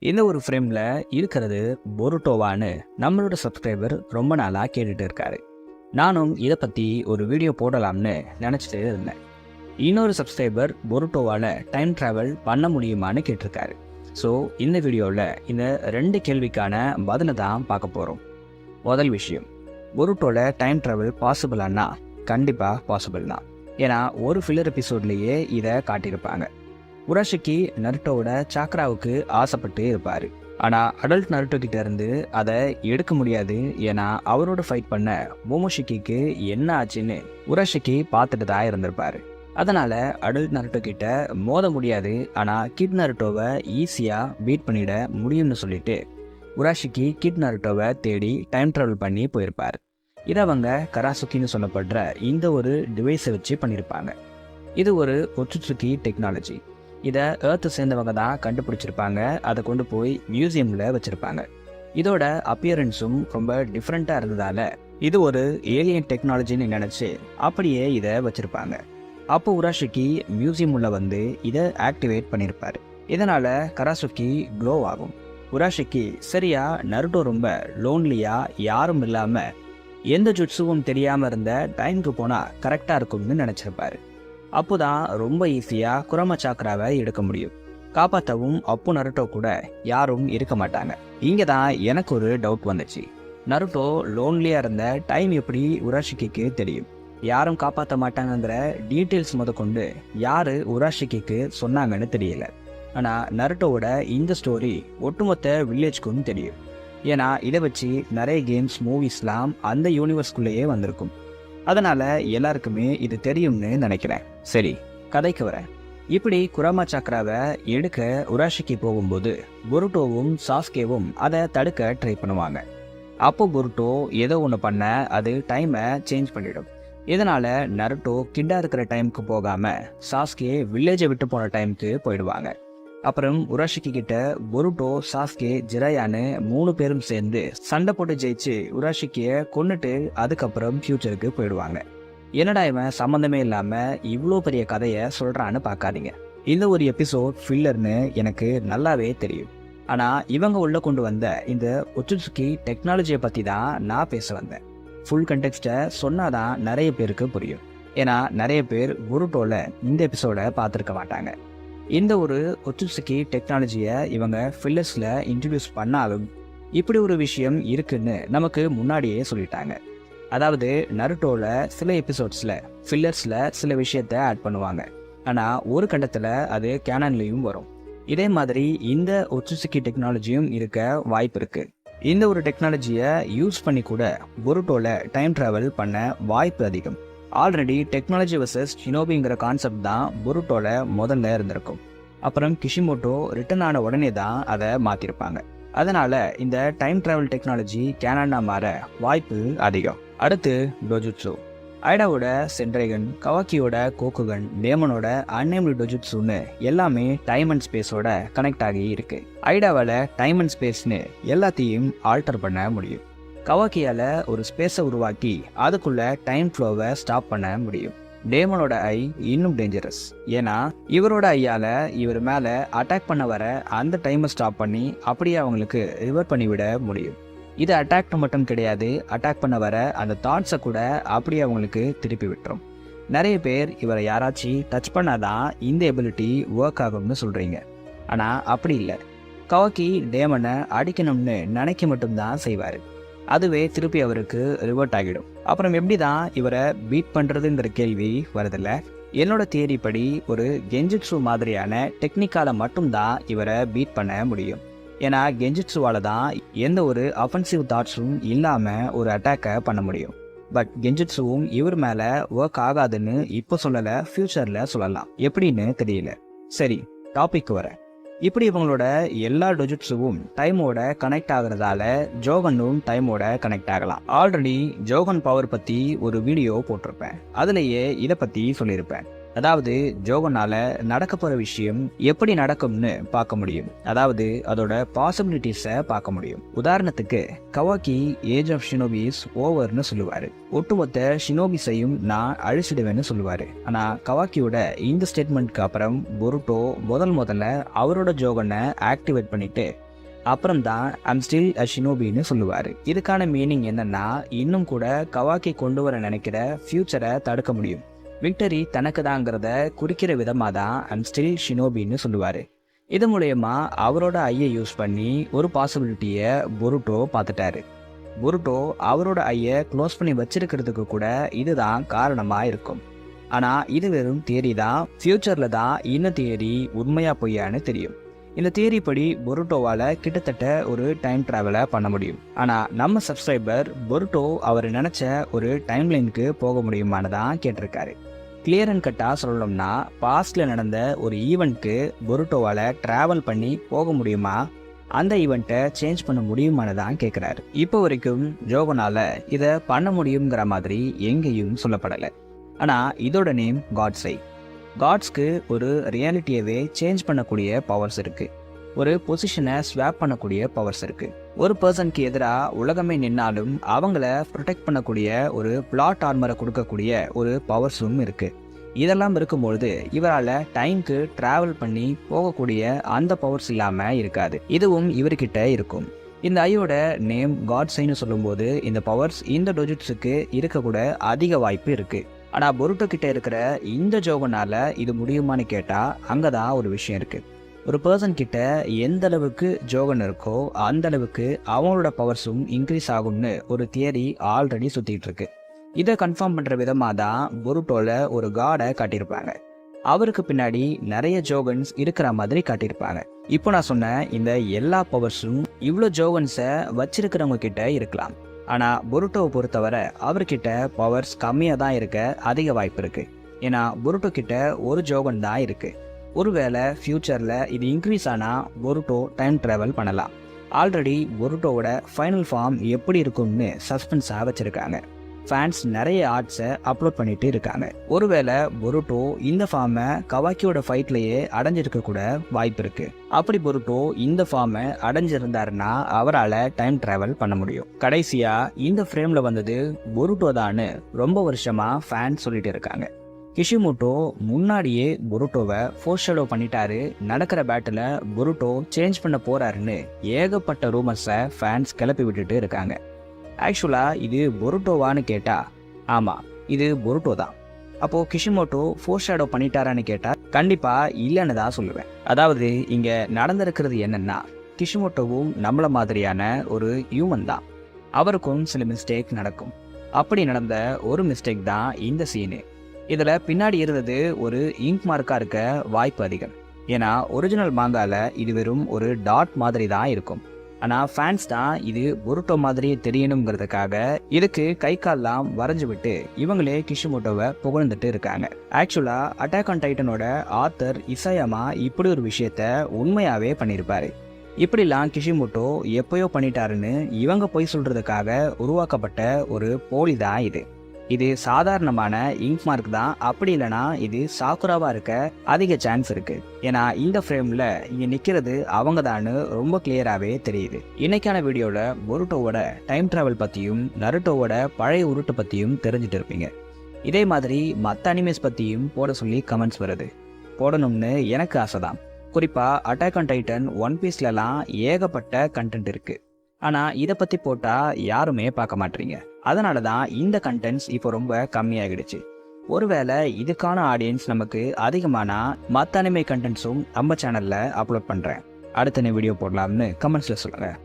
இந்த ஒரு ஃப்ரேமில் இருக்கிறது பொருட்டோவான்னு நம்மளோட சப்ஸ்கிரைபர் ரொம்ப நாளாக கேட்டுட்டு இருக்காரு. நானும் இதை பற்றி ஒரு வீடியோ போடலாம்னு நினச்சிட்டு இருந்தேன். இன்னொரு சப்ஸ்கிரைபர் பொருட்டோவால் டைம் ட்ராவல் பண்ண முடியுமான்னு கேட்டிருக்காரு. ஸோ இந்த வீடியோவில் இந்த 2 கேள்விக்கான பதிலை தான் பார்க்க போகிறோம். முதல் விஷயம், பொருட்டோவில் டைம் ட்ராவல் பாசிபிளானா கண்டிப்பாக பாசிபிள் தான். ஏன்னா ஒரு ஃபில்லர் எபிசோட்லேயே இதை காட்டியிருப்பாங்க. உராஷிக்கி நருட்டோவோட சாக்ராவுக்கு ஆசைப்பட்டு இருப்பார். ஆனால் அடல்ட் நருட்டோ கிட்ட இருந்து அதை எடுக்க முடியாது. ஏன்னா அவரோட ஃபைட் பண்ண மோமோஷிக்கிக்கு என்ன ஆச்சுன்னு உராஷிக்கி பார்த்துட்டு தான் இருந்திருப்பார். அதனால் அடல்ட் நருட்டோ கிட்ட மோத முடியாது, ஆனால் கிட் நருட்டோவை ஈஸியாக பீட் பண்ணிட முடியும்னு சொல்லிட்டு உராஷிக்கி கிட் நருட்டோவை தேடி டைம் ட்ராவல் பண்ணி போயிருப்பார். இதை அவங்க கராசுக்கின்னு சொல்லப்படுற இந்த ஒரு டிவைஸை வச்சு பண்ணியிருப்பாங்க. இது ஒரு ஒச்சுட்சுக்கி டெக்னாலஜி. இதை ஏர்த்து சேர்ந்தவங்க தான் கண்டுபிடிச்சிருப்பாங்க. அதை கொண்டு போய் மியூசியமில் வச்சுருப்பாங்க. இதோட அப்பியரன்ஸும் ரொம்ப டிஃப்ரெண்ட்டாக இருந்ததால் இது ஒரு ஏலியன் டெக்னாலஜின்னு நினச்சி அப்படியே இதை வச்சுருப்பாங்க. அப்போ உராஷிக்கி மியூசியம் உள்ள வந்து இதை ஆக்டிவேட் பண்ணியிருப்பார். இதனால் கராசுக்கி க்ளோ ஆகும். உராஷிக்கி சரியா நருட்டோ ரொம்ப லோன்லியாக யாரும் இல்லாமல் எந்த ஜுட்ஸுவும் தெரியாமல் இருந்த டைமுக்கு போனால் கரெக்டாக இருக்கும்னு நினச்சிருப்பாரு. அப்போதான் ரொம்ப ஈஸியாக குரம சாக்ராவை எடுக்க முடியும். காப்பாற்றவும் அப்போ நருட்டோ கூட யாரும் இருக்க மாட்டாங்க. இங்கே தான் எனக்கு ஒரு டவுட் வந்துச்சு. நருட்டோ லோன்லியாக இருந்த டைம் எப்படி உராஷிக்கிக்கு தெரியும்? யாரும் காப்பாற்ற மாட்டாங்கங்கிற டீட்டெயில்ஸ் முதற்கொண்டு யார் உராஷிக்கிக்கு சொன்னாங்கன்னு தெரியல. ஆனால் நருட்டோவோட இந்த ஸ்டோரி ஒட்டுமொத்த வில்லேஜ்க்கும் தெரியும். ஏன்னா இதை வச்சு நிறைய கேம்ஸ், மூவிஸ்லாம் அந்த யூனிவர்ஸ்குள்ளேயே வந்திருக்கும். அதனால் எல்லாருக்குமே இது தெரியும்னு நினைக்கிறேன். சரி, கதைக்கு வரேன். இப்படி குரமா சாக்ராவை எடுக்க உராஷிக்கி போகும்போது பொருட்டோவும் சாஸ்கேவும் அதை தடுக்க ட்ரை பண்ணுவாங்க. அப்போ பொருட்டோ ஏதோ ஒன்று பண்ண அது டைமை சேஞ்ச் பண்ணிடும். இதனால் நருட்டோ கிட்டாக இருக்கிற டைமுக்கு போகாமல் சாஸ்கே வில்லேஜை விட்டு போன டைமுக்கு போயிடுவாங்க. அப்புறம் உராஷிக்கி கிட்ட பொருட்டோ, சாஸ்கே, ஜிராயான்னு 3 பேரும் சேர்ந்து சண்டை போட்டு ஜெயிச்சு உராஷிக்கியை கொன்னுட்டு அதுக்கப்புறம் ஃபியூச்சருக்கு போயிடுவாங்க. என்னடா இவன் சம்மந்தமே இல்லாமல் இவ்வளோ பெரிய கதையை சொல்கிறான்னு பார்க்காதீங்க. இந்த ஒரு எபிசோட் ஃபில்லர்னு எனக்கு நல்லாவே தெரியும். ஆனால் இவங்க உள்ள கொண்டு வந்த இந்த ஒச்சுட்சுக்கி டெக்னாலஜியை பற்றி தான் நான் பேச வந்தேன். ஃபுல் கண்டெக்ஸ்ட்டை சொன்னாதான் நிறைய பேருக்கு புரியும். ஏன்னா நிறைய பேர் பொருட்டோவில் இந்த எபிசோடை பார்த்துருக்க மாட்டாங்க. இந்த ஒரு ஒச்சுட்சுக்கி டெக்னாலஜியை இவங்க ஃபில்லர்ஸில் இன்ட்ரடியூஸ் பண்ணாலும் இப்படி ஒரு விஷயம் இருக்குன்னு நமக்கு முன்னாடியே சொல்லிட்டாங்க. அதாவது நருட்டோவில் சில எபிசோட்ஸில் ஃபில்லர்ஸில் சில விஷயத்தை ஆட் பண்ணுவாங்க. ஆனால் ஒரு கட்டத்தில் அது கேனன்லேயும் வரும். இதே மாதிரி இந்த ஒச்சுட்சுக்கி டெக்னாலஜியும் இருக்க வாய்ப்பு இருக்குது. இந்த ஒரு டெக்னாலஜியை யூஸ் பண்ணி கூட பொருட்டோவில் டைம் ட்ராவல் பண்ண வாய்ப்பு அதிகம். ஆல்ரெடி டெக்னாலஜி வர்சஸ் ஷினோபிங்கிற கான்செப்ட் தான் பொருட்டோவில் முதல்ல இருந்திருக்கும். அப்புறம் கிஷிமோட்டோ ரிட்டர்ன் ஆன உடனே தான் அதை மாற்றிருப்பாங்க. அதனால் இந்த டைம் ட்ராவல் டெக்னாலஜி கேனனா மாற வாய்ப்பு அதிகம். அடுத்து டோஜுட்சு. ஐடாவோட சென்ட்ரைகன், கவாக்கியோட கோக்குகன், டேமனோட அன்னேம்டு டோஜுட்சுன்னு எல்லாமே டைம் அண்ட் ஸ்பேஸோட கனெக்ட் ஆகி இருக்கு. ஐடாவால் டைம் அண்ட் ஸ்பேஸ்னு எல்லாத்தையும் ஆல்டர் பண்ண முடியும். கவாக்கியால் ஒரு ஸ்பேஸை உருவாக்கி அதுக்குள்ள டைம் ஃப்ளோவை ஸ்டாப் பண்ண முடியும். டேமனோட ஐ இன்னும் டேஞ்சரஸ். ஏன்னா இவரோட ஐயால் இவர் மேலே அட்டாக் பண்ண வர அந்த டைமை ஸ்டாப் பண்ணி அப்படியே அவங்களுக்கு ரிவர் பண்ணிவிட முடியும். இது அட்டாக் மட்டும் கிடையாது, அட்டாக் பண்ண வர அந்த தாட்ஸை கூட அப்படியே அவங்களுக்கு திருப்பி விட்டுரும். நிறைய பேர் இவரை யாராச்சும் டச் பண்ணாதான் இந்த எபிலிட்டி ஒர்க் ஆகும்னு சொல்கிறீங்க. ஆனால் அப்படி இல்லை. கவாக்கி டேமனை அடிக்கணும்னு நினைக்க மட்டும்தான் செய்வார். அதுவே திருப்பி அவருக்கு ரிவர்ட் ஆகிடும். அப்புறம் எப்படி தான் இவரை பீட் பண்ணுறதுங்கிற கேள்வி வருதில்ல. என்னோட தியரி படி ஒரு கெஞ்சிட்சு மாதிரியான டெக்னிக்கால மட்டும்தான் இவரை பீட் பண்ண முடியும். ஏன்னா கெஞ்சிட்சுவால தான் எந்த ஒரு அஃபென்சிவ் தாட்ஸும் இல்லாமல் ஒரு அட்டாக்கை பண்ண முடியும். பட் கெஞ்சிட்சுவும் இவர் மேலே ஒர்க் ஆகாதுன்னு இப்போ சொல்லலை, ஃப்யூச்சரில் சொல்லலாம். எப்படின்னு தெரியல. சரி, டாபிக் வரேன். இப்படி இவங்களோட எல்லா டொஜுட்ஸுவும் டைமோட கனெக்ட் ஆகுறதால ஜோகனும் டைமோட கனெக்ட் ஆகலாம். ஆல்ரெடி ஜோகன் பவர் பற்றி ஒரு வீடியோ போட்டிருப்பேன். அதுலேயே இதை பற்றி சொல்லியிருப்பேன். அதாவது ஜோகனால நடக்க போகிற விஷயம் எப்படி நடக்கும்னு பார்க்க முடியும். அதாவது அதோட பாசிபிலிட்டிஸை பார்க்க முடியும். உதாரணத்துக்கு கவாக்கி ஏஜ் ஆஃப் ஷினோபிஸ் ஓவர்னு சொல்லுவார். ஒட்டுமொத்த ஷினோபிஸையும் நான் அழிச்சிடுவேன்னு சொல்லுவார். ஆனால் கவாக்கியோட இந்த ஸ்டேட்மெண்ட்க்கு அப்புறம் பொருட்டோ முதல்ல அவரோட ஜோகனை ஆக்டிவேட் பண்ணிட்டு அப்புறம் தான் ஐம் ஸ்டில் அ ஷினோபின்னு சொல்லுவார். இதுக்கான மீனிங் என்னன்னா, இன்னும் கூட கவாக்கி கொண்டு வர நினைக்கிற ஃபியூச்சரை தடுக்க முடியும். விக்டரி தனக்கு தாங்கிறத குறிக்கிற விதமாக தான் ஐம் ஸ்டில் ஷினோபின்னு சொல்லுவார். இது மூலயமா அவரோட ஐயை யூஸ் பண்ணி ஒரு பாசிபிலிட்டியை பொருட்டோ பார்த்துட்டாரு. பொருட்டோ அவரோட ஐயை க்ளோஸ் பண்ணி வச்சிருக்கிறதுக்கு கூட இதுதான் காரணமாக இருக்கும். ஆனால் இது வெறும் தியரி தான். ஃப்யூச்சரில் தான் இந்த தியரி உண்மையா பொய்யான்னு தெரியும். இந்த தியரி படி பொருட்டோவால் கிட்டத்தட்ட ஒரு டைம் ட்ராவலை பண்ண முடியும். ஆனால் நம்ம சப்ஸ்கிரைபர் பொருட்டோ அவர் நினச்ச ஒரு டைம் லைனுக்கு போக முடியுமான்னு தான் கேட்டிருக்காரு. கிளியர் அண்ட் கட்டாக சொல்லணும்னா, பாஸ்டில் நடந்த ஒரு ஈவெண்ட்க்கு பொருட்டோவால் ட்ராவல் பண்ணி போக முடியுமா, அந்த ஈவெண்ட்டை சேஞ்ச் பண்ண முடியுமான்னு தான் கேட்குறாரு. இப்போ வரைக்கும் ஜோகனால் இதை பண்ண முடியுங்கிற மாதிரி எங்கேயும் சொல்லப்படலை. ஆனால் இதோட நேம் காட்ஸை. காட்ஸ்க்கு ஒரு ரியாலிட்டியவே சேஞ்ச் பண்ணக்கூடிய பவர்ஸ் இருக்குது. ஒரு பொசிஷனை ஸ்வாப் பண்ணக்கூடிய பவர்ஸ் இருக்குது. ஒரு பர்சனுக்கு எதிராக உலகமே நின்னாலும் அவங்கள ப்ரொடெக்ட் பண்ணக்கூடிய ஒரு பிளாட் ஆர்மரை கொடுக்கக்கூடிய ஒரு பவர்ஸும் இருக்குது. இதெல்லாம் இருக்கும்பொழுது இவரால் டைம்க்கு ட்ராவல் பண்ணி போகக்கூடிய அந்த பவர்ஸ் இல்லாமல் இருக்காது. இதுவும் இவர்கிட்ட இருக்கும். இந்த ஐயோட நேம் காட்ஸைன்னு சொல்லும்போது இந்த பவர்ஸ் இந்த டொஜிட்ஸுக்கு இருக்கக்கூட அதிக வாய்ப்பு இருக்குது. ஆனால் பொருட்டோ கிட்ட இருக்கிற இந்த ஜோகனால் இது முடியுமான்னு கேட்டால் அங்கே தான் ஒரு விஷயம் இருக்குது. ஒரு பர்சன் கிட்ட எந்த அளவுக்கு ஜோகன் இருக்கோ அந்த அளவுக்கு அவங்களோட பவர்ஸும் இன்க்ரீஸ் ஆகும்னு ஒரு தியரி ஆல்ரெடி சுற்றிட்டு இருக்கு. இதை கன்ஃபார்ம் பண்ணுற விதமாக தான் பொருட்டோவில் ஒரு காடை காட்டியிருப்பாங்க. அவருக்கு பின்னாடி நிறைய ஜோகன்ஸ் இருக்கிற மாதிரி காட்டியிருப்பாங்க. இப்போ நான் சொன்ன இந்த எல்லா பவர்ஸும் இவ்வளோ ஜோகன்ஸை வச்சிருக்கிறவங்க கிட்ட இருக்கலாம். ஆனால் பொருட்டோவை பொறுத்தவரை அவர்கிட்ட பவர்ஸ் கம்மியாக தான் இருக்க அதிக வாய்ப்பு இருக்குது. ஏன்னா பொருட்டோ கிட்ட ஒரு ஜோகன் தான் இருக்குது. ஒருவேளை ஃப்யூச்சரில் இது இன்க்ரீஸ் ஆனால் பொருட்டோ டைம் ட்ராவல் பண்ணலாம். ஆல்ரெடி பொருட்டோவோட ஃபைனல் ஃபார்ம் எப்படி இருக்கும்னு சஸ்பென்ஸாக வச்சுருக்காங்க. ஃபேன்ஸ் நிறைய ஆர்ட்ஸை அப்லோட் பண்ணிட்டு இருக்காங்க. ஒருவேளை பொருட்டோ இந்த ஃபார்மை கவாக்கியோட ஃபைட்லேயே அடைஞ்சிருக்க கூட வாய்ப்பு இருக்குது. அப்படி பொருட்டோ இந்த ஃபார்மை அடைஞ்சிருந்தாருன்னா அவரால் டைம் ட்ராவல் பண்ண முடியும். கடைசியாக இந்த ஃப்ரேமில் வந்தது பொருட்டோ தான்னு ரொம்ப வருஷமாக ஃபேன்ஸ் சொல்லிட்டு இருக்காங்க. கிஷிமோட்டோ முன்னாடியே பொருட்டோவை ஃபோர்ஷேடோ பண்ணிட்டாரு. நடக்கிற பேட்டில் பொருட்டோ சேஞ்ச் பண்ண போறாருன்னு ஏகப்பட்ட ரூமர்ஸை ஃபேன்ஸ் கிளப்பி விட்டுட்டு இருக்காங்க. ஆக்சுவலாக இது பொருட்டோவான்னு கேட்டால் ஆமாம், இது பொருட்டோ தான். அப்போது கிஷிமோட்டோ ஃபோர்ஷேடோ பண்ணிட்டாரான்னு கேட்டால் கண்டிப்பாக இல்லைன்னு தான் சொல்லுவேன். அதாவது இங்கே நடந்திருக்கிறது என்னென்னா, கிஷிமோட்டோவும் நம்மளை மாதிரியான ஒரு ஹியூமன் தான். அவருக்கும் சில மிஸ்டேக் நடக்கும். அப்படி நடந்த ஒரு மிஸ்டேக் தான் இந்த சீனு. இதில் பின்னாடி இருந்தது ஒரு இங்க் மார்க்காக இருக்க வாய்ப்பு அதிகம். ஏன்னா ஒரிஜினல் மாங்கால இது வெறும் ஒரு டாட் மாதிரி தான் இருக்கும். ஆனால் ஃபேன்ஸ் தான் இது பொருட்டோ மாதிரியே தெரியணுங்கிறதுக்காக இதுக்கு கை கால்லாம் வரைஞ்சு விட்டு இவங்களே கிஷிமோட்டோவை புகழ்ந்துட்டு இருக்காங்க. ஆக்சுவலாக அட்டாக் ஆன் டைட்டனோட ஆத்தர் இசாயாமா இப்படி ஒரு விஷயத்த உண்மையாகவே பண்ணியிருப்பாரு. இப்படிலாம் கிஷிமோட்டோ எப்பயோ பண்ணிட்டாருன்னு இவங்க போய் சொல்கிறதுக்காக உருவாக்கப்பட்ட ஒரு போலி தான் இது. இது சாதாரணமான இங்க் மார்க் தான். அப்படி இல்லைனா இது சாக்குராவாக இருக்க அதிக சான்ஸ் இருக்குது. ஏன்னா இந்த ஃப்ரேமில் இங்கே நிற்கிறது அவங்க தான்னு ரொம்ப கிளியராகவே தெரியுது. இன்னைக்கான வீடியோவில் பொருட்டோவோட டைம் ட்ராவல் பற்றியும் நருட்டோவோட பழைய உருட்டு பற்றியும் தெரிஞ்சுட்டு இருப்பீங்க. இதே மாதிரி மற்ற அனிமேஸ் பற்றியும் போட சொல்லி கமெண்ட்ஸ் வருது. போடணும்னு எனக்கு ஆசை தான். குறிப்பாக அட்டாக் ஆன் டைட்டன், ஒன் பீஸ்லலாம் ஏகப்பட்ட கண்டென்ட் இருக்குது. ஆனால் இதை பற்றி போட்டால் யாருமே பார்க்க மாட்டீங்க. அதனால தான் இந்த கண்டென்ட்ஸ் இப்போ ரொம்ப கம்மியாகிடுச்சு. ஒருவேளை இதுக்கான ஆடியன்ஸ் நமக்கு அதிகமானா மற்ற அனிமே கண்டென்ட்ஸும் நம்ம சேனலில் அப்லோட் பண்ணுறேன். அடுத்த வீடியோ போடலாம்னு கமெண்ட்ஸில் சொல்லுங்கள்.